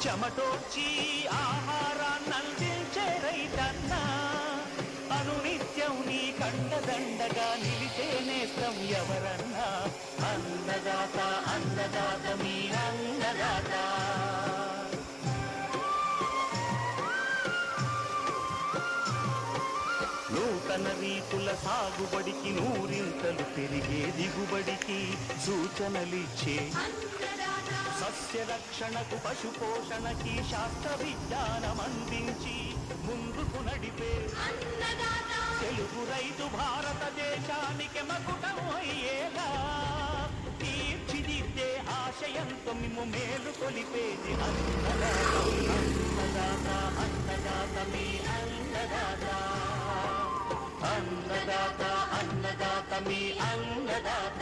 చెమటోడ్చి ఆహారాన్నందించే రైతన్నా అనునిత్యం నీ కండదండగా నిలిచే నేస్తం ఎవరన్నా అన్నదాత అన్నదాత మీ అన్నదాత. నూతన రీతుల సాగుబడికి నూరింతలు పెరిగే దిగుబడికి సూచనలిచ్చే సస్య రక్షణకు పశు పోషణకి శాస్త్ర విజ్ఞానం అందించి ముందుకు నడిపే తెలుగు రైతు భారతదేశానికి మకుటం అయ్యేలా తీర్చిదిద్దే ఆశయంతో మిమ్ము మేలు కొలిపేది అన్నదాత అన్నదాత మీ అన్నదాత అన్నదాత అన్నదాత మీ అన్నదాత.